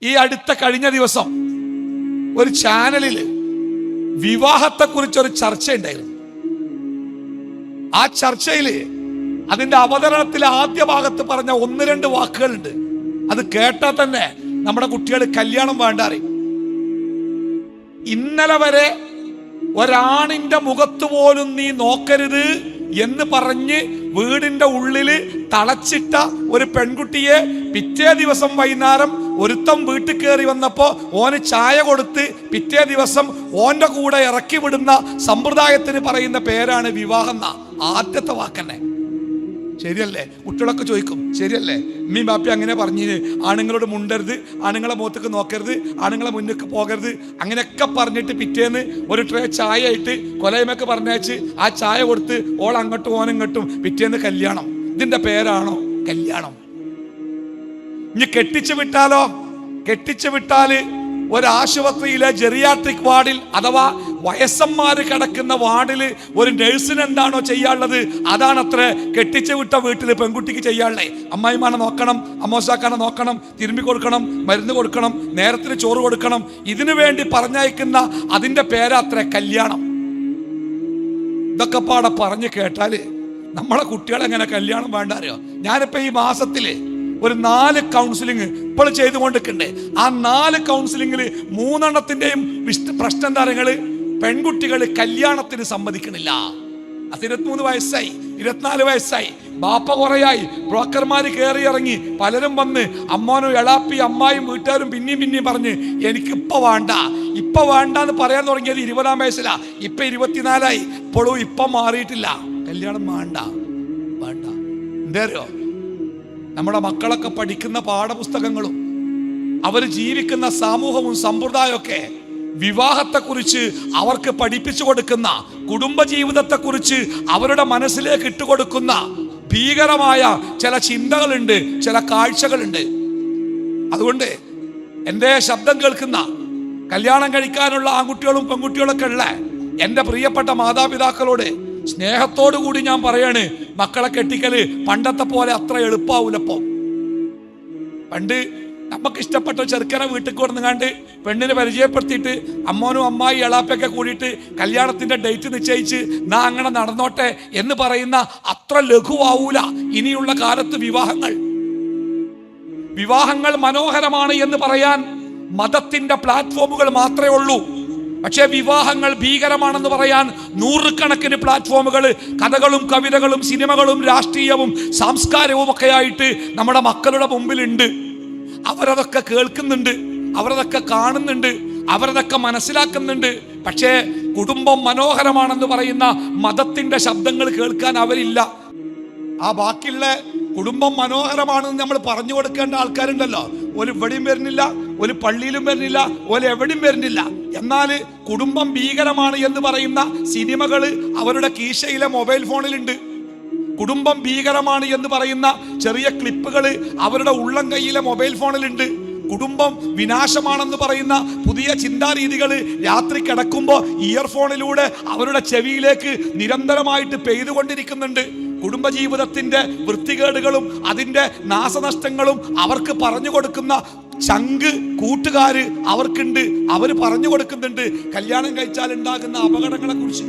ഈ അടുത്ത കഴിഞ്ഞ ദിവസം ഒരു ചാനലിൽ വിവാഹത്തെക്കുറിച്ചൊരു ചർച്ച ഉണ്ടായിരുന്നു. ആ ചർച്ചയിൽ അതിന്റെ അവതരണത്തിലെ ആദ്യ ഭാഗത്ത് പറഞ്ഞ 1-2 വാക്കുകളുണ്ട്. അത് കേട്ടാൽ തന്നെ നമ്മുടെ കുട്ടികൾ കല്യാണം വേണ്ട അറിയും. ഇന്നലെ വരെ ഒരാണിന്റെ മുഖത്ത് പോലും നീ നോക്കരുത് എന്ന് പറഞ്ഞ് വീടിന്റെ ഉള്ളില് തളച്ചിട്ട ഒരു പെൺകുട്ടിയെ പിറ്റേ ദിവസം വൈകുന്നേരം ഒരുത്തം വീട്ടിൽ കയറി വന്നപ്പോ ഓന് ചായ കൊടുത്ത് പിറ്റേ ദിവസം ഓന്റെ കൂടെ ഇറക്കി വിടുന്ന സമ്പ്രദായത്തിന് പറയുന്ന പേരാണ് വിവാഹം എന്ന ആദ്യത്തെ വാക്കന്നെ. ശരിയല്ലേ? കുട്ടികളൊക്കെ ചോദിക്കും, ശരിയല്ലേ ഉമ്മീം ബാപ്പി അങ്ങനെ പറഞ്ഞിന്, ആണുങ്ങളോട് മുണ്ടരുത്, ആണുങ്ങളെ മുഖത്തേക്ക് നോക്കരുത്, ആണുങ്ങളെ മുന്നിലേക്ക് പോകരുത്, അങ്ങനെയൊക്കെ പറഞ്ഞിട്ട് പിറ്റേന്ന് ഒരു ട്രേ ചായ ആയിട്ട് കൊലയമൊക്കെ പറഞ്ഞയച്ച് ആ ചായ കൊടുത്ത് ഓൾ അങ്ങോട്ടും ഓനിങ്ങോട്ടും പിറ്റേന്ന് കല്യാണം. ഇതിന്റെ പേരാണോ കല്യാണം? ഇനി കെട്ടിച്ചു വിട്ടാലോ? കെട്ടിച്ചു വിട്ടാല് ഒരാശുപത്രിയിലെ ജെറിയാട്രിക് വാർഡിൽ അഥവാ വയസ്സന്മാര് കിടക്കുന്ന വാർഡിൽ ഒരു നഴ്സിന് എന്താണോ ചെയ്യാനുള്ളത് അതാണത്ര കെട്ടിച്ചു വിട്ട വീട്ടിൽ പെൺകുട്ടിക്ക് ചെയ്യാനുള്ളേ. അമ്മായിമാനെ നോക്കണം, അമ്മോസാക്കാനെ നോക്കണം, തിരുമ്പി കൊടുക്കണം, മരുന്ന് കൊടുക്കണം, നേരത്തിന് ചോറ് കൊടുക്കണം. ഇതിനു വേണ്ടി പറഞ്ഞയക്കുന്ന അതിന്റെ പേരാത്ര കല്യാണം. ഇതൊക്കെ പാടെ പറഞ്ഞു കേട്ടാല് നമ്മളെ കുട്ടികളെങ്ങനെ കല്യാണം വേണ്ട അറിയോ? ഞാനിപ്പോ ഈ മാസത്തില് ഒരു 4 കൗൺസിലിംഗ് ഇപ്പോൾ ചെയ്തുകൊണ്ടിരിക്കണ്ടേ. ആ 4 കൗൺസിലിംഗിൽ 3 പ്രശ്നം എന്താ? പെൺകുട്ടികൾ കല്യാണത്തിന് സമ്മതിക്കണില്ല. 23 വയസ്സായി, 24 വയസ്സായി, ബാപ്പ കുറയായി, ബ്രോക്കർമാര് കയറി ഇറങ്ങി, പലരും വന്ന് അമ്മോനും എളാപ്പി അമ്മായും വീട്ടുകാരും പിന്നെയും പറഞ്ഞ് എനിക്കിപ്പോ വേണ്ട, ഇപ്പൊ വേണ്ടെന്ന് പറയാൻ തുടങ്ങിയത് 20-ാം വയസ്സിലാ. ഇപ്പൊ 24ആയി, ഇപ്പോഴും ഇപ്പൊ മാറിയിട്ടില്ല. കല്യാണം വേണ്ട വേണ്ട. എന്തറിയോ? നമ്മുടെ മക്കളൊക്കെ പഠിക്കുന്ന പാഠപുസ്തകങ്ങളും അവർ ജീവിക്കുന്ന സമൂഹവും സമ്പ്രദായമൊക്കെ വിവാഹത്തെക്കുറിച്ച് അവർക്ക് പഠിപ്പിച്ചു കൊടുക്കുന്ന, കുടുംബജീവിതത്തെക്കുറിച്ച് അവരുടെ മനസ്സിലേക്ക് ഇട്ടുകൊടുക്കുന്ന ഭീകരമായ ചില ചിന്തകളുണ്ട്, ചില കാഴ്ചകളുണ്ട്. അതുകൊണ്ട് എൻ്റെ ശബ്ദം കേൾക്കുന്ന കല്യാണം കഴിക്കാനുള്ള ആൺകുട്ടികളും പെൺകുട്ടികളൊക്കെ ഉള്ള എൻ്റെ പ്രിയപ്പെട്ട മാതാപിതാക്കളോട് സ്നേഹത്തോടു കൂടി ഞാൻ പറയാണ്, മക്കളെ കെട്ടിക്കല് പണ്ടത്തെ പോലെ അത്ര എളുപ്പാവൂലപ്പോ. പണ്ട് നമുക്ക് ഇഷ്ടപ്പെട്ട ചെറുക്കനെ വീട്ടിൽ കൊടുങ്ങാണ്ട് പെണ്ണിനെ പരിചയപ്പെടുത്തിയിട്ട് അമ്മോനും അമ്മായി എളാപ്പൊക്കെ കൂടിയിട്ട് കല്യാണത്തിന്റെ ഡേറ്റ് നിശ്ചയിച്ച് നാ അങ്ങനെ നടന്നോട്ടെ എന്ന് പറയുന്ന അത്ര ലഘുവാവൂല ഇനിയുള്ള കാലത്ത് വിവാഹങ്ങൾ മനോഹരമാണ് എന്ന് പറയാൻ മതത്തിന്റെ പ്ലാറ്റ്ഫോമുകൾ മാത്രമേ ഉള്ളൂ. പക്ഷേ വിവാഹങ്ങൾ ഭീകരമാണെന്ന് പറയാൻ 100 കണക്കിന് പ്ലാറ്റ്ഫോമുകൾ, കഥകളും കവിതകളും സിനിമകളും രാഷ്ട്രീയവും സാംസ്കാരവും ഒക്കെ ആയിട്ട് നമ്മുടെ മക്കളുടെ മുമ്പിലുണ്ട്. അവരതൊക്കെ കേൾക്കുന്നുണ്ട്, അവരതൊക്കെ കാണുന്നുണ്ട്, അവരതൊക്കെ മനസ്സിലാക്കുന്നുണ്ട്. പക്ഷേ കുടുംബം മനോഹരമാണെന്ന് പറയുന്ന മതത്തിന്റെ ശബ്ദങ്ങൾ കേൾക്കാൻ അവരില്ല. ആ ബാക്കിയുള്ള കുടുംബം മനോഹരമാണെന്ന് നമ്മൾ പറഞ്ഞു കൊടുക്കേണ്ട ആൾക്കാരുണ്ടല്ലോ. ഒരു ഇവിടെയും വരുന്നില്ല, ഒരു പള്ളിയിലും വരുന്നില്ല, ഒരു എവിടെയും വരുന്നില്ല. എന്നാൽ കുടുംബം ഭീകരമാണ് എന്ന് പറയുന്ന സിനിമകള് അവരുടെ കീശയിലെ മൊബൈൽ ഫോണിലുണ്ട്. കുടുംബം ഭീകരമാണ് എന്ന് പറയുന്ന ചെറിയ ക്ലിപ്പുകള് അവരുടെ ഉള്ളം കൈയിലെ മൊബൈൽ ഫോണിലുണ്ട്. കുടുംബം വിനാശമാണെന്ന് പറയുന്ന പുതിയ ചിന്താരീതികൾ രാത്രി കിടക്കുമ്പോൾ ഇയർഫോണിലൂടെ അവരുടെ ചെവിയിലേക്ക് നിരന്തരമായിട്ട് പെയ്തുകൊണ്ടിരിക്കുന്നുണ്ട്. കുടുംബജീവിതത്തിന്റെ വൃത്തികേടുകളും അതിന്റെ നാശനഷ്ടങ്ങളും അവർക്ക് പറഞ്ഞു കൊടുക്കുന്ന ചങ്ക് കൂട്ടുകാര് അവർക്കുണ്ട്. അവർ പറഞ്ഞു കൊടുക്കുന്നുണ്ട് കല്യാണം കഴിച്ചാൽ ഉണ്ടാകുന്ന അപകടങ്ങളെ കുറിച്ച്.